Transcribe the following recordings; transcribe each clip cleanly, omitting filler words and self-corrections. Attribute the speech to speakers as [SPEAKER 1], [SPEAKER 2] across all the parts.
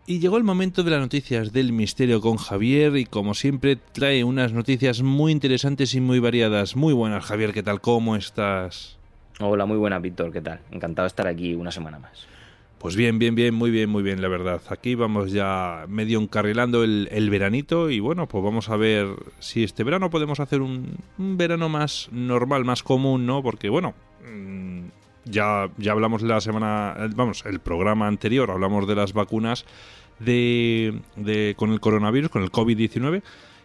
[SPEAKER 1] Y llegó el momento de las noticias del misterio con Javier y como siempre trae unas noticias muy interesantes y muy variadas. Muy buenas, Javier, ¿qué tal? ¿Cómo estás?
[SPEAKER 2] Hola, muy buenas, Víctor, ¿qué tal? Encantado de estar aquí una semana más.
[SPEAKER 1] Pues bien, muy bien, la verdad. Aquí vamos ya medio encarrilando el veranito y bueno, pues vamos a ver si este verano podemos hacer un verano más normal, más común, ¿no? Porque bueno, ya hablamos la semana, vamos, el programa anterior, hablamos de las vacunas con el coronavirus, con el COVID-19.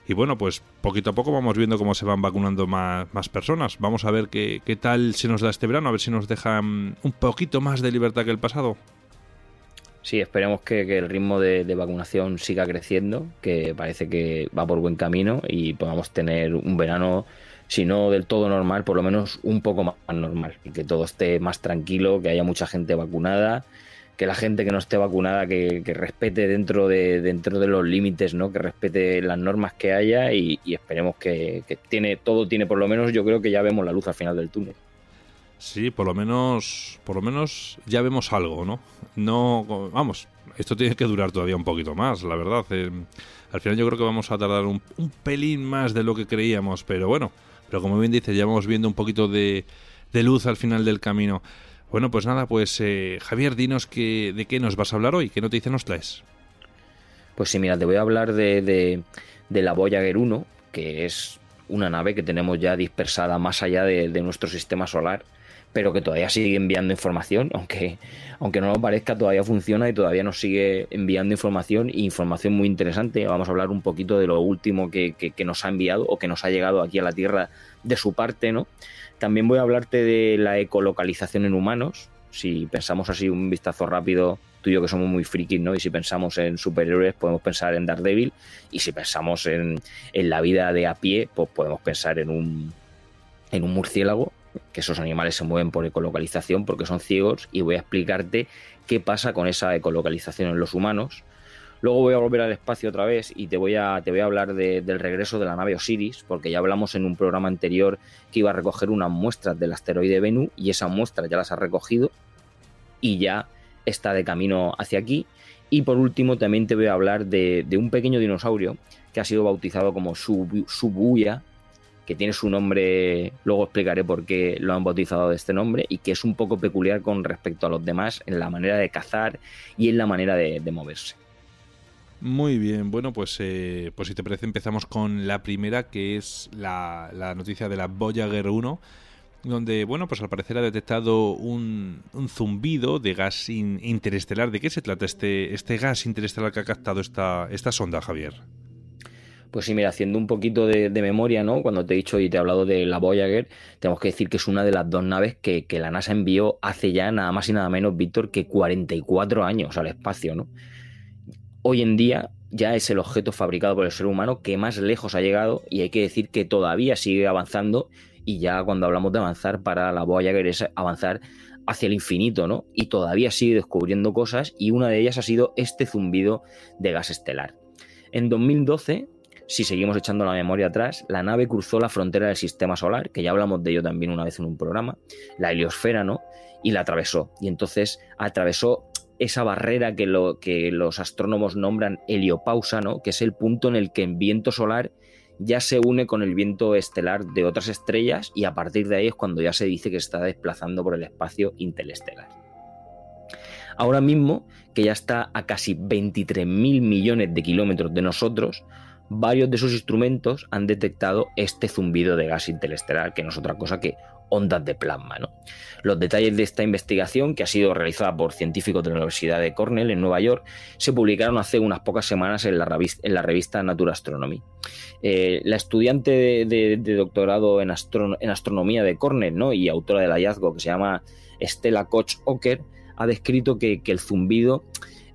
[SPEAKER 1] Y bueno, pues poquito a poco vamos viendo cómo se van vacunando más personas. Vamos a ver qué tal se nos da este verano, a ver si nos dejan un poquito más de libertad que el pasado.
[SPEAKER 2] Sí, esperemos que el ritmo de vacunación siga creciendo, que parece que va por buen camino y podamos tener un verano, si no del todo normal, por lo menos un poco más normal y que todo esté más tranquilo, que haya mucha gente vacunada, que la gente que no esté vacunada que respete dentro de los límites, ¿no? Que respete las normas que haya y esperemos que todo tiene, por lo menos yo creo que ya vemos la luz al final del túnel.
[SPEAKER 1] Sí, por lo menos ya vemos algo, ¿no? No, vamos, esto tiene que durar todavía un poquito más, la verdad. Al final yo creo que vamos a tardar un pelín más de lo que creíamos, pero bueno, pero como bien dice, ya vamos viendo un poquito de luz al final del camino. Bueno, pues nada, pues Javier, dinos de qué nos vas a hablar hoy, qué noticia nos traes.
[SPEAKER 2] Pues sí, mira, te voy a hablar de la Voyager 1, que es una nave que tenemos ya dispersada más allá de nuestro sistema solar, pero que todavía sigue enviando información, aunque no lo parezca, todavía funciona y todavía nos sigue enviando información, y información muy interesante. Vamos a hablar un poquito de lo último que nos ha enviado o que nos ha llegado aquí a la Tierra de su parte, ¿no? También voy a hablarte de la ecolocalización en humanos. Si pensamos así un vistazo rápido, tú y yo que somos muy frikis, ¿no? Y si pensamos en superhéroes, podemos pensar en Daredevil, y si pensamos en la vida de a pie, pues podemos pensar en un murciélago, que esos animales se mueven por ecolocalización porque son ciegos, y voy a explicarte qué pasa con esa ecolocalización en los humanos. Luego voy a volver al espacio otra vez y te voy a hablar del regreso de la nave Osiris, porque ya hablamos en un programa anterior que iba a recoger unas muestras del asteroide Bennu, y esas muestras ya las ha recogido y ya está de camino hacia aquí. Y por último también te voy a hablar de un pequeño dinosaurio que ha sido bautizado como Shibuya, que tiene su nombre, luego explicaré por qué lo han bautizado de este nombre, y que es un poco peculiar con respecto a los demás en la manera de cazar y en la manera de moverse.
[SPEAKER 1] Muy bien, bueno, pues si te parece empezamos con la primera, que es la noticia de la Voyager 1, donde, bueno, pues al parecer ha detectado un zumbido de gas interestelar. ¿De qué se trata este gas interestelar que ha captado esta sonda, Javier?
[SPEAKER 2] Pues sí, mira, haciendo un poquito de memoria, ¿no? Cuando te he dicho y te he hablado de la Voyager, tenemos que decir que es una de las dos naves que la NASA envió hace ya nada más y nada menos, Víctor, que 44 años al espacio, ¿no? Hoy en día ya es el objeto fabricado por el ser humano que más lejos ha llegado, y hay que decir que todavía sigue avanzando, y ya cuando hablamos de avanzar para la Voyager es avanzar hacia el infinito, ¿no? Y todavía sigue descubriendo cosas, y una de ellas ha sido este zumbido de gas estelar. En 2012, si seguimos echando la memoria atrás, la nave cruzó la frontera del sistema solar, que ya hablamos de ello también una vez en un programa, la heliosfera, ¿no? Y la atravesó. Y entonces atravesó esa barrera que los astrónomos nombran heliopausa, ¿no? Que es el punto en el que el viento solar ya se une con el viento estelar de otras estrellas, y a partir de ahí es cuando ya se dice que se está desplazando por el espacio interestelar. Ahora mismo, que ya está a casi 23.000 millones de kilómetros de nosotros, varios de sus instrumentos han detectado este zumbido de gas interestelar, que no es otra cosa que ondas de plasma, ¿no? Los detalles de esta investigación, que ha sido realizada por científicos de la Universidad de Cornell en Nueva York, se publicaron hace unas pocas semanas en la revista Nature Astronomy. La estudiante de doctorado en astronomía de Cornell, ¿no? Y autora del hallazgo, que se llama Stella Koch-Oker, ha descrito que el zumbido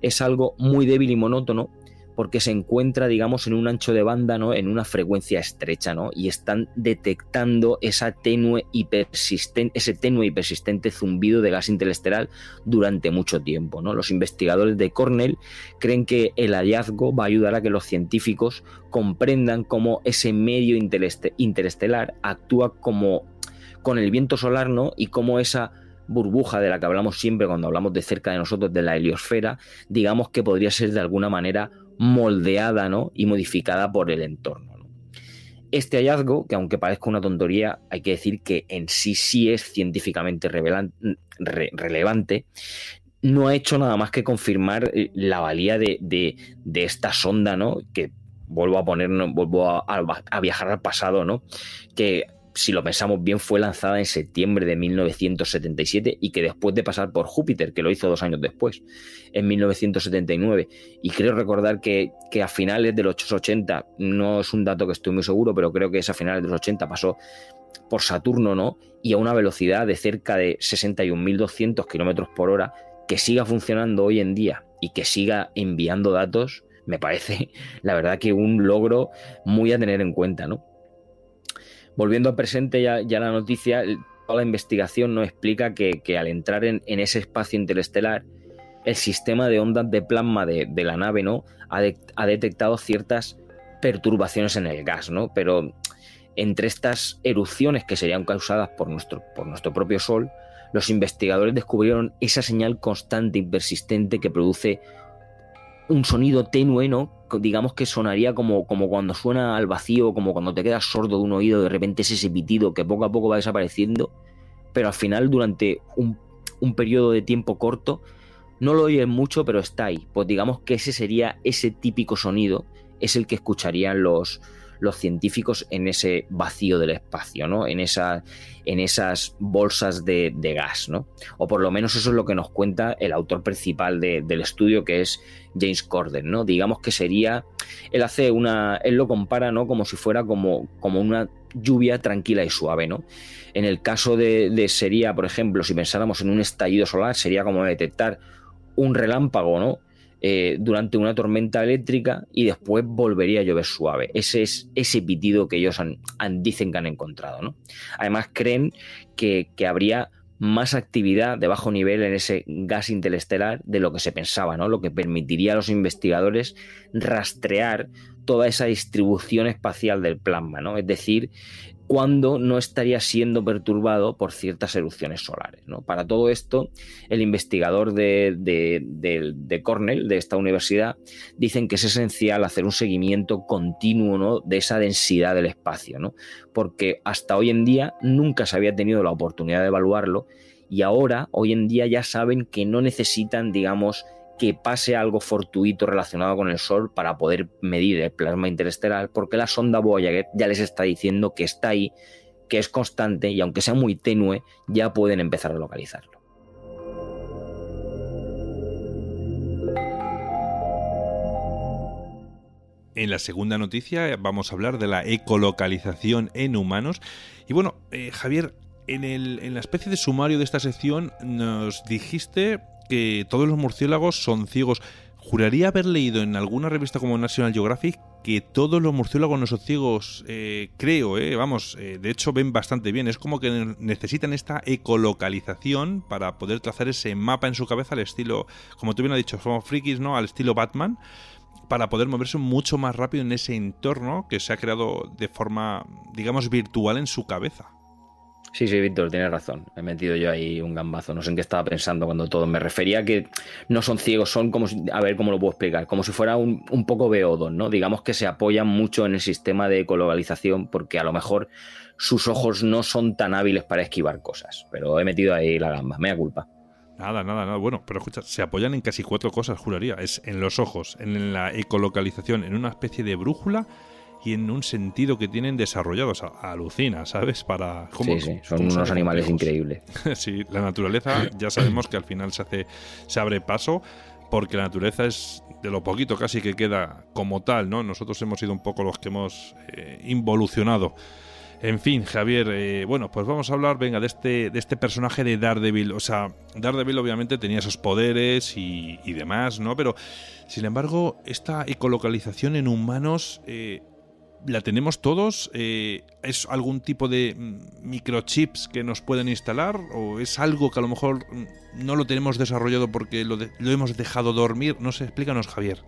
[SPEAKER 2] es algo muy débil y monótono, porque se encuentra, digamos, en un ancho de banda, ¿no? En una frecuencia estrecha, ¿no? Y están detectando ese tenue y persistente zumbido de gas interestelar durante mucho tiempo, ¿no? Los investigadores de Cornell creen que el hallazgo va a ayudar a que los científicos comprendan cómo ese medio interestelar actúa como con el viento solar, ¿no? Y cómo esa burbuja de la que hablamos siempre cuando hablamos de cerca de nosotros, de la heliosfera, digamos que podría ser de alguna manera moldeada, ¿no? Y modificada por el entorno, ¿no? Este hallazgo, que aunque parezca una tontería, hay que decir que en sí es científicamente relevante, no ha hecho nada más que confirmar la valía de esta sonda, ¿no? Que vuelvo a viajar al pasado, ¿no? Que si lo pensamos bien fue lanzada en septiembre de 1977 y que después de pasar por Júpiter, que lo hizo 2 años después, en 1979, y creo recordar que a finales de los 80, no es un dato que estoy muy seguro, pero creo que es a finales de los 80 pasó por Saturno, ¿no? Y a una velocidad de cerca de 61.200 kilómetros por hora, que siga funcionando hoy en día y que siga enviando datos, me parece, la verdad, que un logro muy a tener en cuenta, ¿no? Volviendo al presente, ya la noticia, toda la investigación nos explica que al entrar en ese espacio interestelar, el sistema de ondas de plasma de la nave, ¿no? ha detectado ciertas perturbaciones en el gas, ¿no? Pero entre estas erupciones que serían causadas por nuestro propio Sol, los investigadores descubrieron esa señal constante y persistente que produce un sonido tenue, ¿no? Digamos que sonaría como cuando suena al vacío, como cuando te quedas sordo de un oído, de repente es ese pitido que poco a poco va desapareciendo, pero al final durante un periodo de tiempo corto no lo oyes mucho, pero está ahí. Pues digamos que ese sería ese típico sonido, es el que escucharían los científicos en ese vacío del espacio, ¿no? En esas bolsas de gas, ¿no? O por lo menos eso es lo que nos cuenta el autor principal del estudio, que es James Corden, ¿no? Digamos que sería, él lo compara, ¿no? Como si fuera como una lluvia tranquila y suave, ¿no? En el caso sería, por ejemplo, si pensáramos en un estallido solar, sería como detectar un relámpago, ¿no? Durante una tormenta eléctrica, y después volvería a llover suave. Ese es ese pitido que ellos dicen que han encontrado, ¿no? Además creen que habría más actividad de bajo nivel en ese gas interestelar de lo que se pensaba, ¿no? Lo que permitiría a los investigadores rastrear toda esa distribución espacial del plasma, ¿no? Es decir, cuando no estaría siendo perturbado por ciertas erupciones solares, ¿no? Para todo esto, el investigador de Cornell, de esta universidad, dicen que es esencial hacer un seguimiento continuo, ¿no? De esa densidad del espacio, ¿no? Porque hasta hoy en día nunca se había tenido la oportunidad de evaluarlo, y ahora, hoy en día, ya saben que no necesitan, digamos, que pase algo fortuito relacionado con el Sol para poder medir el plasma interestelar, porque la sonda Voyager ya les está diciendo que está ahí, que es constante, y aunque sea muy tenue, ya pueden empezar a localizarlo.
[SPEAKER 1] En la segunda noticia vamos a hablar de la ecolocalización en humanos. Y bueno, Javier, en la especie de sumario de esta sección nos dijiste que todos los murciélagos son ciegos. Juraría haber leído en alguna revista como National Geographic que todos los murciélagos no son ciegos. Creo, de hecho ven bastante bien. Es como que necesitan esta ecolocalización para poder trazar ese mapa en su cabeza al estilo, como tú bien has dicho, somos frikis, ¿no? Al estilo Batman, para poder moverse mucho más rápido en ese entorno que se ha creado de forma, digamos, virtual en su cabeza.
[SPEAKER 2] Sí, Víctor, tienes razón. He metido yo ahí un gambazo. No sé en qué estaba pensando cuando todo. Me refería a que no son ciegos, son como a ver cómo lo puedo explicar, como si fuera un poco beodos, ¿no? Digamos que se apoyan mucho en el sistema de ecolocalización porque a lo mejor sus ojos no son tan hábiles para esquivar cosas. Pero he metido ahí la gamba, mea culpa.
[SPEAKER 1] Nada. Bueno, pero escucha, se apoyan en casi 4 cosas, juraría. Es en los ojos, en la ecolocalización, en una especie de brújula y en un sentido que tienen desarrollados. Alucina, ¿sabes?
[SPEAKER 2] Sí, son unos animales increíbles.
[SPEAKER 1] Sí, la naturaleza ya sabemos que al final se abre paso, porque la naturaleza es de lo poquito casi que queda como tal, ¿no? Nosotros hemos sido un poco los que hemos involucionado. En fin, Javier, bueno, pues vamos a hablar, venga, de este personaje de Daredevil. O sea, Daredevil obviamente tenía esos poderes y demás, ¿no? Pero, sin embargo, esta ecolocalización en humanos la tenemos todos. ¿Es algún tipo de microchips que nos pueden instalar? ¿O es algo que a lo mejor no lo tenemos desarrollado porque lo hemos dejado dormir? No sé, explícanos, Javier.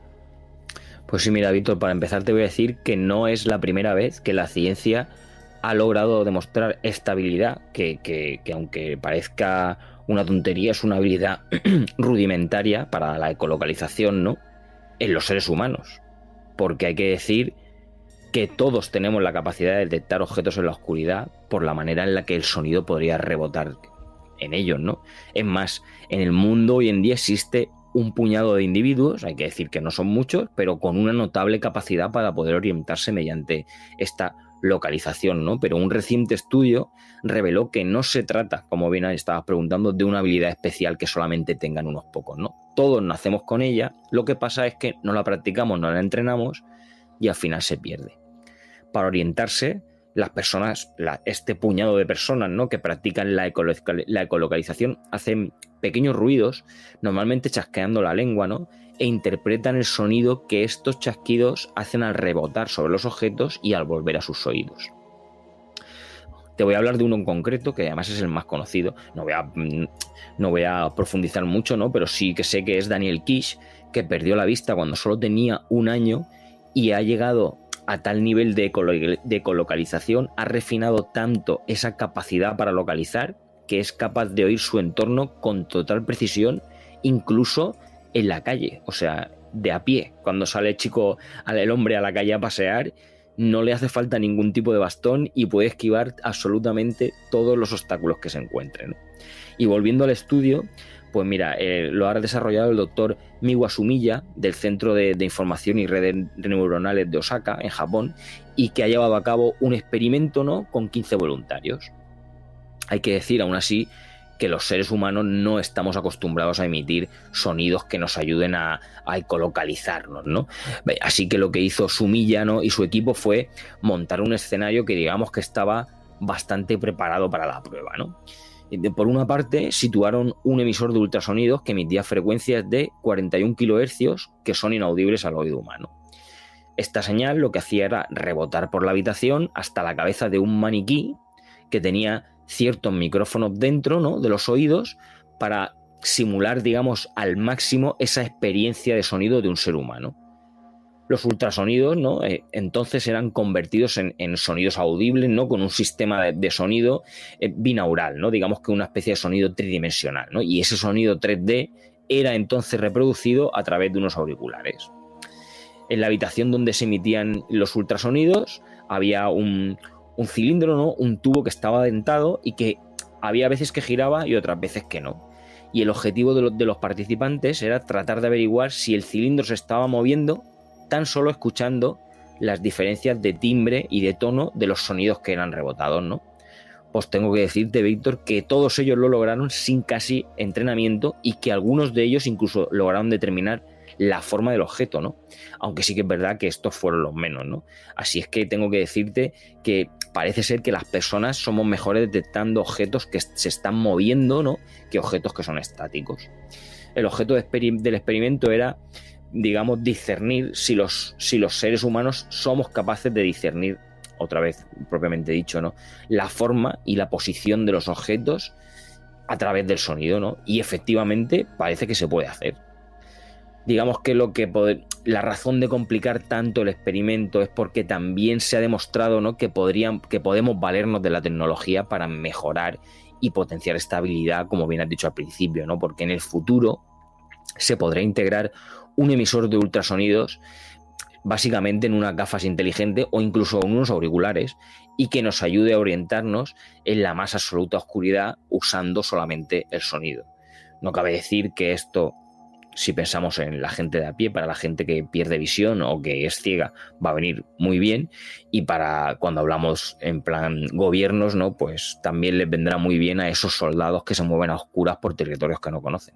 [SPEAKER 2] Pues sí, mira, Víctor, para empezar te voy a decir que no es la primera vez que la ciencia ha logrado demostrar estabilidad, que aunque parezca una tontería, es una habilidad rudimentaria para la ecolocalización, ¿no? En los seres humanos. Porque hay que decir que todos tenemos la capacidad de detectar objetos en la oscuridad por la manera en la que el sonido podría rebotar en ellos, ¿no? Es más, en el mundo hoy en día existe un puñado de individuos, hay que decir que no son muchos, pero con una notable capacidad para poder orientarse mediante esta localización, ¿no? Pero un reciente estudio reveló que no se trata, como bien estabas preguntando, de una habilidad especial que solamente tengan unos pocos, ¿no? Todos nacemos con ella, lo que pasa es que no la practicamos, no la entrenamos y al final se pierde. Para orientarse, las personas, este puñado de personas, ¿no?, que practican la ecolocalización, hacen pequeños ruidos, normalmente chasqueando la lengua, ¿no?, e interpretan el sonido que estos chasquidos hacen al rebotar sobre los objetos y al volver a sus oídos. Te voy a hablar de uno en concreto, que además es el más conocido. No voy a profundizar mucho, ¿no?, pero sí que sé que es Daniel Kish, que perdió la vista cuando solo tenía 1 año y ha llegado a tal nivel de ecolocalización, ha refinado tanto esa capacidad para localizar que es capaz de oír su entorno con total precisión, incluso en la calle, o sea, de a pie. Cuando sale el hombre a la calle a pasear, no le hace falta ningún tipo de bastón y puede esquivar absolutamente todos los obstáculos que se encuentren. Y volviendo al estudio, pues mira, lo ha desarrollado el doctor Miwa Sumiya del Centro de Información y Redes Neuronales de Osaka, en Japón, y que ha llevado a cabo un experimento, ¿no?, con 15 voluntarios. Hay que decir, aún así, que los seres humanos no estamos acostumbrados a emitir sonidos que nos ayuden a ecolocalizarnos, ¿no? Así que lo que hizo Sumiya, ¿no?, y su equipo fue montar un escenario que digamos que estaba bastante preparado para la prueba, ¿no? Por una parte, situaron un emisor de ultrasonidos que emitía frecuencias de 41 kHz que son inaudibles al oído humano. Esta señal lo que hacía era rebotar por la habitación hasta la cabeza de un maniquí que tenía ciertos micrófonos dentro, ¿no?, de los oídos para simular, digamos, al máximo esa experiencia de sonido de un ser humano. Los ultrasonidos, ¿no?, entonces eran convertidos en sonidos audibles, ¿no?, con un sistema de sonido binaural, ¿no?, digamos que una especie de sonido tridimensional, ¿no?, y ese sonido 3D era entonces reproducido a través de unos auriculares. En la habitación donde se emitían los ultrasonidos había un cilindro, ¿no?, un tubo que estaba dentado y que había veces que giraba y otras veces que no. Y el objetivo de los participantes era tratar de averiguar si el cilindro se estaba moviendo tan solo escuchando las diferencias de timbre y de tono de los sonidos que eran rebotados, ¿no? Pues tengo que decirte, Víctor, que todos ellos lo lograron sin casi entrenamiento y que algunos de ellos incluso lograron determinar la forma del objeto, ¿no? Aunque sí que es verdad que estos fueron los menos, ¿no? Así es que tengo que decirte que parece ser que las personas somos mejores detectando objetos que se están moviendo, ¿no?, que objetos que son estáticos. El objeto del experimento era, digamos, discernir si los seres humanos somos capaces de discernir, otra vez propiamente dicho, ¿no?, la forma y la posición de los objetos a través del sonido, ¿no? Y efectivamente parece que se puede hacer. Digamos que la razón de complicar tanto el experimento es porque también se ha demostrado, ¿no?, que podemos valernos de la tecnología para mejorar y potenciar esta habilidad, como bien has dicho al principio, ¿no? Porque en el futuro se podrá integrar un emisor de ultrasonidos básicamente en unas gafas inteligentes o incluso en unos auriculares y que nos ayude a orientarnos en la más absoluta oscuridad usando solamente el sonido. No cabe decir que esto, si pensamos en la gente de a pie, para la gente que pierde visión o que es ciega, va a venir muy bien, y para cuando hablamos en plan gobiernos, ¿no?, pues también les vendrá muy bien a esos soldados que se mueven a oscuras por territorios que no conocen.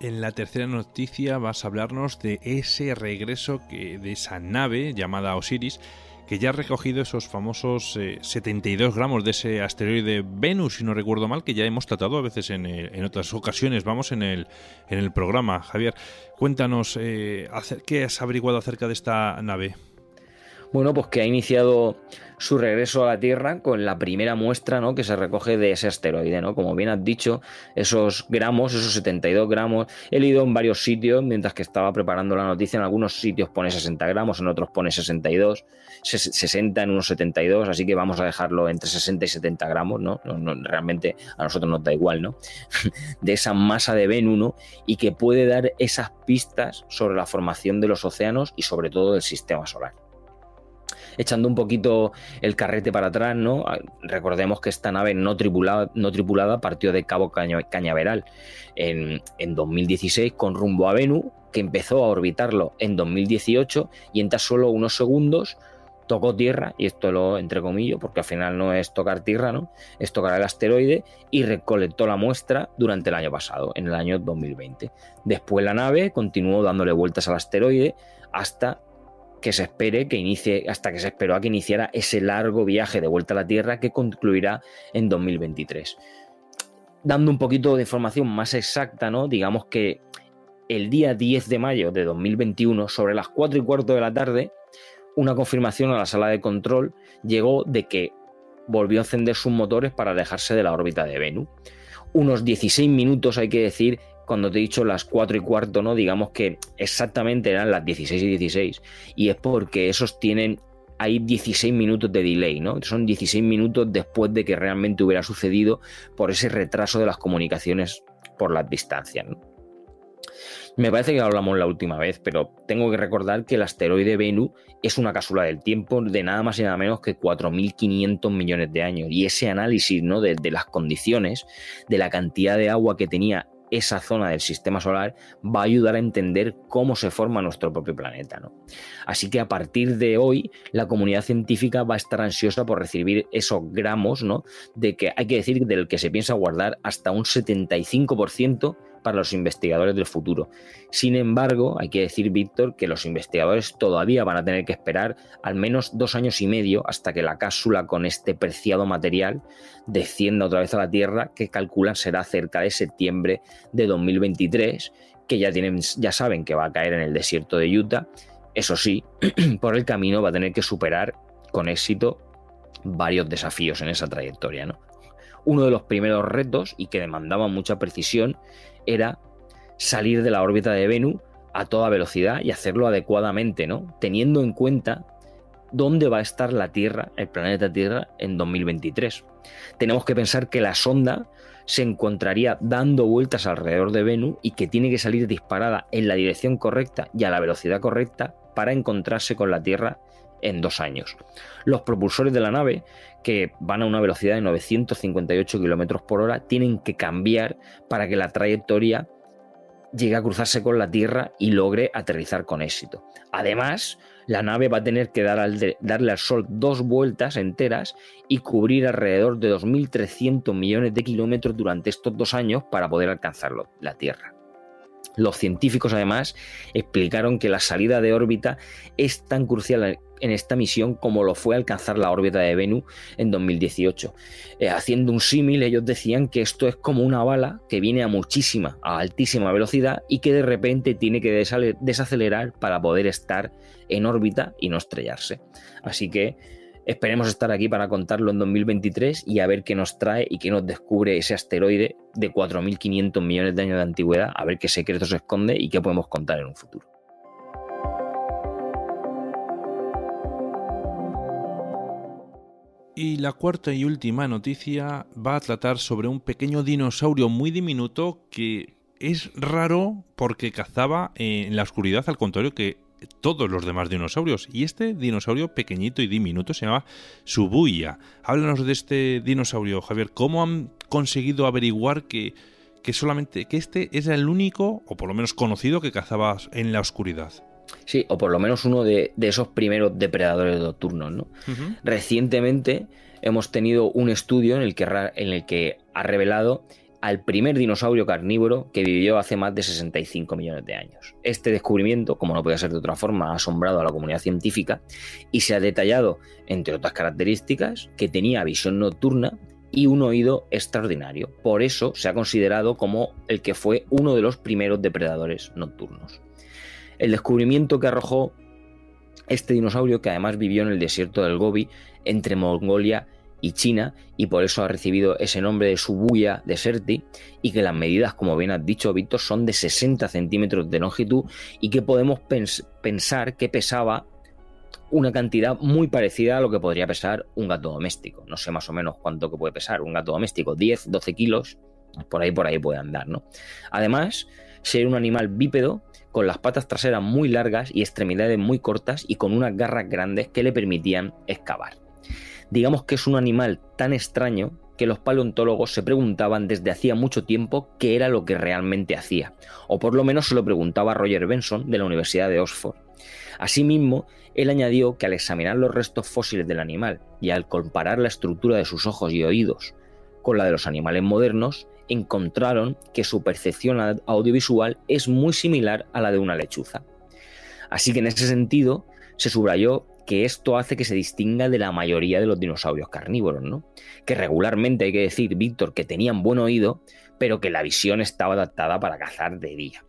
[SPEAKER 1] En la tercera noticia vas a hablarnos de ese regreso de esa nave llamada Osiris, que ya ha recogido esos famosos 72 gramos de ese asteroide Venus, si no recuerdo mal, que ya hemos tratado a veces en otras ocasiones, en el programa. Javier, cuéntanos, ¿qué has averiguado acerca de esta nave?
[SPEAKER 2] Bueno, pues que ha iniciado su regreso a la Tierra con la primera muestra, ¿no?, que se recoge de ese asteroide, ¿no? Como bien has dicho, esos gramos, esos 72 gramos, he leído en varios sitios mientras que estaba preparando la noticia, en algunos sitios pone 60 gramos, en otros pone 62, 60 en unos 72, así que vamos a dejarlo entre 60 y 70 gramos, ¿no? Realmente a nosotros nos da igual, ¿no? De esa masa de Venus, ¿no? Y que puede dar esas pistas sobre la formación de los océanos y sobre todo del sistema solar. Echando un poquito el carrete para atrás, ¿no? Recordemos que esta nave no tripulada partió de Cabo Cañaveral en 2016 con rumbo a Venus, que empezó a orbitarlo en 2018 y en tan solo unos segundos tocó tierra, y esto lo entrecomillo porque al final no es tocar tierra, ¿no? Es tocar el asteroide, y recolectó la muestra durante el año pasado, en el año 2020. Después la nave continuó dándole vueltas al asteroide hasta que se esperó a que iniciara ese largo viaje de vuelta a la Tierra que concluirá en 2023. Dando un poquito de información más exacta, ¿no? Digamos que el día 10 de mayo de 2021, sobre las 4:15 de la tarde, una confirmación a la sala de control llegó de que volvió a encender sus motores para alejarse de la órbita de Venus. Unos 16 minutos, hay que decir, cuando te he dicho las 4:15, ¿no? Digamos que exactamente eran las 16:16, y es porque hay 16 minutos de delay, ¿no? Son 16 minutos después de que realmente hubiera sucedido por ese retraso de las comunicaciones por las distancias, ¿no? Me parece que lo hablamos la última vez, pero tengo que recordar que el asteroide Venus es una cápsula del tiempo de nada más y nada menos que 4.500 millones de años, y ese análisis, ¿no?, de las condiciones, de la cantidad de agua que tenía esa zona del sistema solar, va a ayudar a entender cómo se forma nuestro propio planeta, ¿no? Así que a partir de hoy la comunidad científica va a estar ansiosa por recibir esos gramos, ¿no?, de que hay que decir del que se piensa guardar hasta un 75% para los investigadores del futuro. Sin embargo, hay que decir, Víctor, que los investigadores todavía van a tener que esperar al menos 2 años y medio hasta que la cápsula con este preciado material descienda otra vez a la Tierra, que calculan será cerca de septiembre de 2023, que ya saben que va a caer en el desierto de Utah. Eso sí, por el camino va a tener que superar con éxito varios desafíos en esa trayectoria, ¿no? Uno de los primeros retos, y que demandaba mucha precisión, era salir de la órbita de Venus a toda velocidad y hacerlo adecuadamente, ¿no?, teniendo en cuenta dónde va a estar la Tierra, el planeta Tierra, en 2023. Tenemos que pensar que la sonda se encontraría dando vueltas alrededor de Venus y que tiene que salir disparada en la dirección correcta y a la velocidad correcta para encontrarse con la Tierra en 2 años. Los propulsores de la nave, que van a una velocidad de 958 km por hora, tienen que cambiar para que la trayectoria llegue a cruzarse con la Tierra y logre aterrizar con éxito. Además, la nave va a tener que darle al Sol 2 vueltas enteras y cubrir alrededor de 2.300 millones de kilómetros durante estos 2 años para poder alcanzarlo, la Tierra. Los científicos, además, explicaron que la salida de órbita es tan crucial en esta misión como lo fue alcanzar la órbita de Venus en 2018. Haciendo un símil, ellos decían que esto es como una bala que viene a altísima velocidad y que de repente tiene que desacelerar para poder estar en órbita y no estrellarse. Así que esperemos estar aquí para contarlo en 2023 y a ver qué nos trae y qué nos descubre ese asteroide de 4.500 millones de años de antigüedad, a ver qué secretos se esconde y qué podemos contar en un futuro.
[SPEAKER 1] Y la cuarta y última noticia va a tratar sobre un pequeño dinosaurio muy diminuto que es raro porque cazaba en la oscuridad, al contrario que todos los demás dinosaurios. Y este dinosaurio pequeñito y diminuto se llama Shibuya. Háblanos de este dinosaurio, Javier. ¿Cómo han conseguido averiguar que este es el único, o por lo menos conocido, que cazaba en la oscuridad?
[SPEAKER 2] Sí, o por lo menos uno de esos primeros depredadores nocturnos, ¿no? Uh-huh. Recientemente hemos tenido un estudio en el que ha revelado al primer dinosaurio carnívoro que vivió hace más de 65 millones de años. Este descubrimiento, como no podía ser de otra forma, ha asombrado a la comunidad científica y se ha detallado, entre otras características, que tenía visión nocturna y un oído extraordinario. Por eso se ha considerado como el que fue uno de los primeros depredadores nocturnos. El descubrimiento que arrojó Este dinosaurio, que además vivió en el desierto del Gobi, entre Mongolia y China, y por eso ha recibido ese nombre de Shibuya deserti, y que las medidas, como bien has dicho, Víctor, son de 60 centímetros de longitud, y que podemos pensar que pesaba una cantidad muy parecida a lo que podría pesar un gato doméstico. No sé más o menos cuánto que puede pesar un gato doméstico, 10, 12 kilos, por ahí puede andar, ¿no? Además, ser un animal bípedo, con las patas traseras muy largas y extremidades muy cortas, y con unas garras grandes que le permitían excavar. Digamos que es un animal tan extraño que los paleontólogos se preguntaban desde hacía mucho tiempo qué era lo que realmente hacía, o por lo menos se lo preguntaba Roger Benson de la Universidad de Oxford. Asimismo, él añadió que al examinar los restos fósiles del animal y al comparar la estructura de sus ojos y oídos con la de los animales modernos, encontraron que su percepción audiovisual es muy similar a la de una lechuza. Así que en ese sentido se subrayó que esto hace que se distinga de la mayoría de los dinosaurios carnívoros, ¿no? Que regularmente, hay que decir, Víctor, que tenían buen oído, pero que la visión estaba adaptada para cazar de día.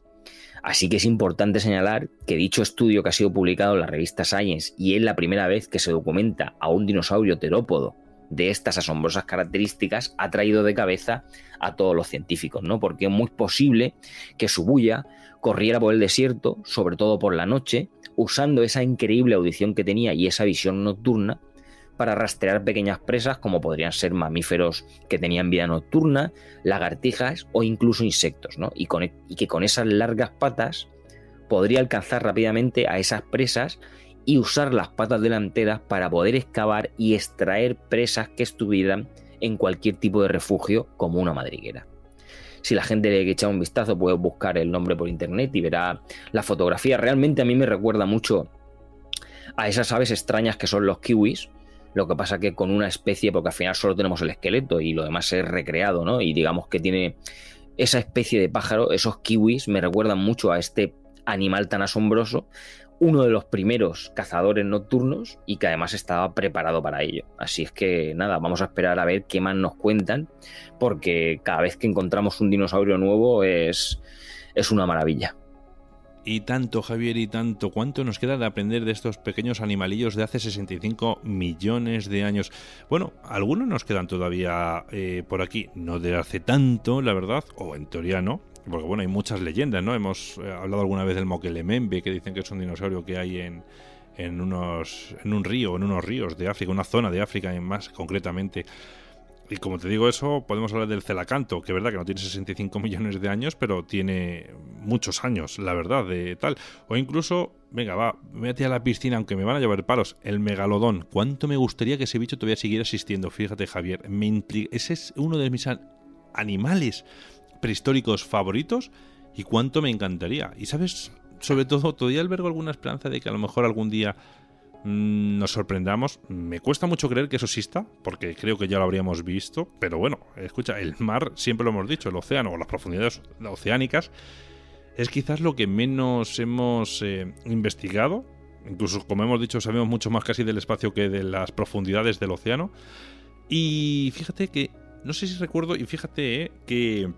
[SPEAKER 2] Así que es importante señalar que dicho estudio, que ha sido publicado en la revista Science y es la primera vez que se documenta a un dinosaurio terópodo de estas asombrosas características, ha traído de cabeza a todos los científicos, ¿no? Porque es muy posible que Shibuya corriera por el desierto, sobre todo por la noche, usando esa increíble audición que tenía y esa visión nocturna para rastrear pequeñas presas, como podrían ser mamíferos que tenían vida nocturna, lagartijas o incluso insectos, ¿no? Y que con esas largas patas podría alcanzar rápidamente a esas presas y usar las patas delanteras para poder excavar y extraer presas que estuvieran en cualquier tipo de refugio, como una madriguera. Si la gente le echa un vistazo, puede buscar el nombre por internet y verá la fotografía. Realmente a mí me recuerda mucho a esas aves extrañas que son los kiwis. Lo que pasa que con una especie, porque al final solo tenemos el esqueleto y lo demás es recreado, ¿no? Y digamos que tiene esa especie de pájaro, esos kiwis me recuerdan mucho a este animal tan asombroso, uno de los primeros cazadores nocturnos y que además estaba preparado para ello. Así es que nada, vamos a esperar a ver qué más nos cuentan, porque cada vez que encontramos un dinosaurio nuevo es una maravilla.
[SPEAKER 1] Y tanto, Javier, y tanto, ¿cuánto nos queda de aprender de estos pequeños animalillos de hace 65 millones de años? Bueno, algunos nos quedan todavía por aquí, no de hace tanto, la verdad, o en teoría no, porque bueno, hay muchas leyendas, ¿no? Hemos hablado alguna vez del Mokelemembe, que dicen que es un dinosaurio que hay en un río, en unos ríos de África, una zona de África más concretamente. Y como te digo eso, podemos hablar del celacanto, que es verdad que no tiene 65 millones de años, pero tiene muchos años, la verdad, de tal. O incluso, venga, va, métete a la piscina, aunque me van a llevar palos, el megalodón. ¿Cuánto me gustaría que ese bicho todavía siguiera existiendo? Fíjate, Javier, ese es uno de mis animales prehistóricos favoritos y cuánto me encantaría. Y sabes, sobre todo, todavía albergo alguna esperanza de que a lo mejor algún día nos sorprendamos. Me cuesta mucho creer que eso exista, porque creo que ya lo habríamos visto, pero bueno, escucha, el mar, siempre lo hemos dicho, el océano o las profundidades oceánicas es quizás lo que menos hemos investigado. Incluso, como hemos dicho, sabemos mucho más casi del espacio que de las profundidades del océano. Y fíjate que, no sé si recuerdo, y fíjate que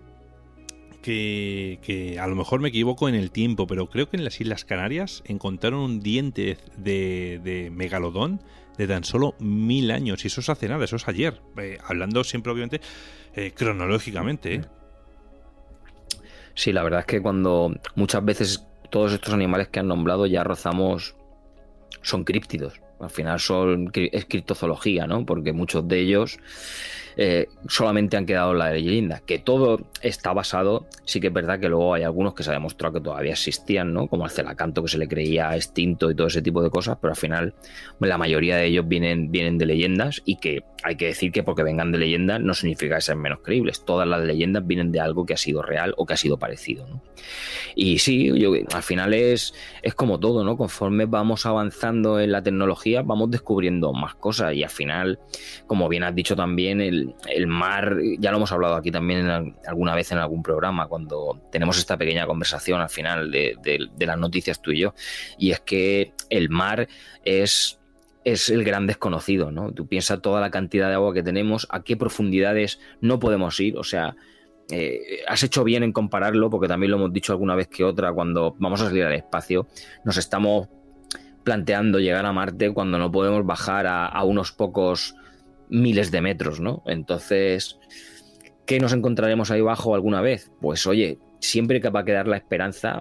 [SPEAKER 1] a lo mejor me equivoco en el tiempo, pero creo que en las Islas Canarias encontraron un diente de megalodón de tan solo 1000 años, y eso es hace nada, eso es ayer, hablando siempre obviamente cronológicamente.
[SPEAKER 2] Sí, la verdad es que cuando muchas veces todos estos animales que han nombrado ya rozamos, son críptidos, al final es criptozoología, ¿no? Porque muchos de ellos solamente han quedado en la leyenda, que todo está basado, sí que es verdad que luego hay algunos que se ha demostrado que todavía existían, ¿no? Como el celacanto, que se le creía extinto y todo ese tipo de cosas, pero al final la mayoría de ellos vienen de leyendas, y que hay que decir que porque vengan de leyendas no significa que sean menos creíbles. Todas las leyendas vienen de algo que ha sido real o que ha sido parecido, ¿no? Y sí, al final es como todo, ¿no? Conforme vamos avanzando en la tecnología, vamos descubriendo más cosas, y al final, como bien has dicho también, el mar, ya lo hemos hablado aquí también alguna vez en algún programa, cuando tenemos esta pequeña conversación al final de las noticias tú y yo, y es que el mar es el gran desconocido, ¿no? Tú piensas toda la cantidad de agua que tenemos, a qué profundidades no podemos ir, o sea, has hecho bien en compararlo, porque también lo hemos dicho alguna vez que otra, cuando vamos a salir al espacio nos estamos planteando llegar a Marte cuando no podemos bajar a unos pocos miles de metros, ¿no? Entonces, ¿qué nos encontraremos ahí abajo alguna vez? Pues oye, siempre que va a quedar la esperanza,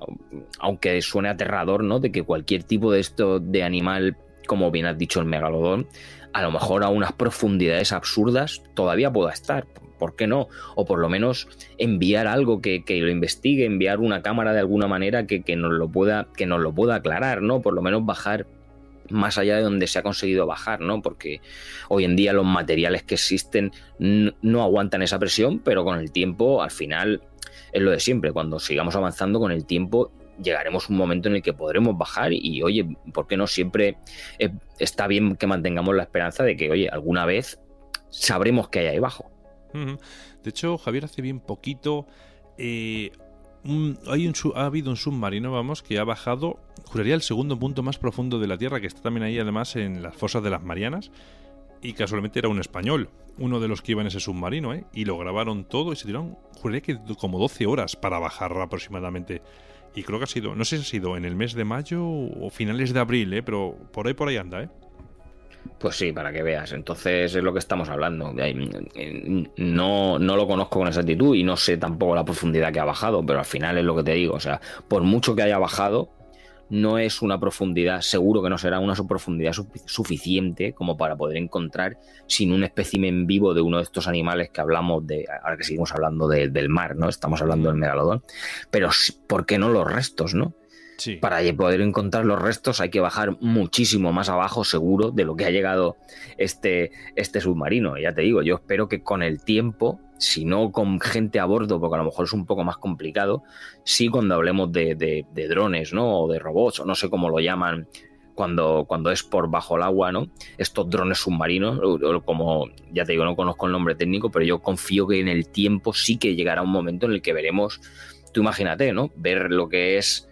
[SPEAKER 2] aunque suene aterrador, ¿no? De que cualquier tipo de esto de animal, como bien has dicho el megalodón, a lo mejor a unas profundidades absurdas todavía pueda estar. ¿Por qué no? O por lo menos enviar algo que lo investigue, enviar una cámara de alguna manera que nos lo pueda aclarar, ¿no? Por lo menos bajar más allá de donde se ha conseguido bajar, ¿no? Porque hoy en día los materiales que existen no aguantan esa presión, pero con el tiempo, al final, es lo de siempre. Cuando sigamos avanzando con el tiempo, llegaremos a un momento en el que podremos bajar y oye, ¿por qué no? Siempre está bien que mantengamos la esperanza de que, oye, alguna vez sabremos qué hay ahí abajo.
[SPEAKER 1] De hecho, Javier, hace bien poquito ha habido un submarino, vamos, que ha bajado, juraría, el segundo punto más profundo de la Tierra, que está también ahí además en las fosas de las Marianas, y casualmente era un español, uno de los que iba en ese submarino, y lo grabaron todo y se tiraron, juraría que como 12 horas para bajar aproximadamente. Y creo que ha sido, no sé si ha sido en el mes de mayo o finales de abril, pero por ahí anda,
[SPEAKER 2] Pues sí, para que veas. Entonces es lo que estamos hablando. No lo conozco con exactitud y no sé tampoco la profundidad que ha bajado, pero al final es lo que te digo. O sea, por mucho que haya bajado, no es una profundidad, seguro que no será una profundidad suficiente como para poder encontrar sin un espécimen vivo de uno de estos animales que hablamos de, ahora que seguimos hablando del mar, ¿no? Estamos hablando del megalodón. Pero ¿por qué no los restos, no? Sí. Para poder encontrar los restos hay que bajar muchísimo más abajo, seguro, de lo que ha llegado este submarino. Ya te digo, yo espero que con el tiempo, si no con gente a bordo, porque a lo mejor es un poco más complicado, sí cuando hablemos de drones, ¿no? O de robots, o no sé cómo lo llaman cuando es por bajo el agua, ¿no? Estos drones submarinos, como ya te digo, no conozco el nombre técnico, pero yo confío que en el tiempo sí que llegará un momento en el que veremos, tú imagínate, ¿no? Ver lo que es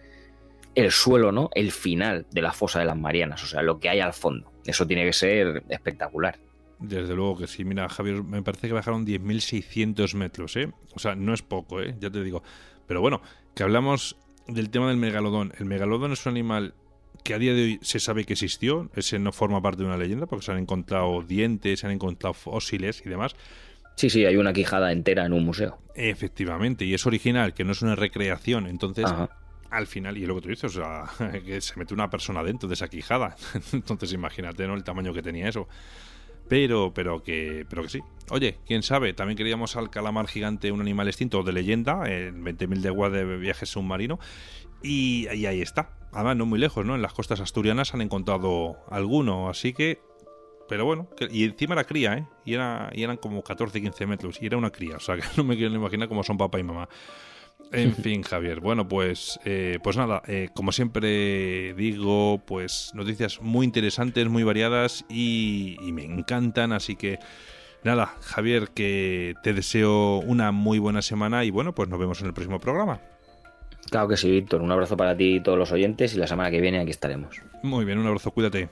[SPEAKER 2] el suelo, ¿no? El final de la fosa de las Marianas, o sea, lo que hay al fondo. Eso tiene que ser espectacular.
[SPEAKER 1] Desde luego que sí. Mira, Javier, me parece que bajaron 10.600 metros, ¿eh? O sea, no es poco, ¿eh? Ya te digo. Pero bueno, que hablamos del tema del megalodón. El megalodón es un animal que a día de hoy se sabe que existió. Ese no forma parte de una leyenda porque se han encontrado dientes, se han encontrado fósiles y demás.
[SPEAKER 2] Sí, hay una quijada entera en un museo.
[SPEAKER 1] Efectivamente, y es original, que no es una recreación. Entonces...
[SPEAKER 2] Ajá.
[SPEAKER 1] Al final, y es lo que tú dices, o sea, que se mete una persona dentro de esa quijada. Entonces imagínate, ¿no? El tamaño que tenía eso. Pero que sí. Oye, quién sabe, también queríamos al calamar gigante, un animal extinto de leyenda, en 20.000 leguas de viaje submarino. Y ahí está. Además, no muy lejos, ¿no? En las costas asturianas han encontrado alguno, así que... Pero bueno, y encima era cría, ¿eh? Y eran como 14-15 metros, y era una cría, o sea, que no me quiero imaginar cómo son papá y mamá. En fin, Javier, bueno, pues nada, como siempre digo, pues noticias muy interesantes, muy variadas y me encantan, así que nada, Javier, que te deseo una muy buena semana y bueno, pues nos vemos en el próximo programa.
[SPEAKER 2] Claro que sí, Víctor, un abrazo para ti y todos los oyentes y la semana que viene aquí estaremos.
[SPEAKER 1] Muy bien, un abrazo, cuídate.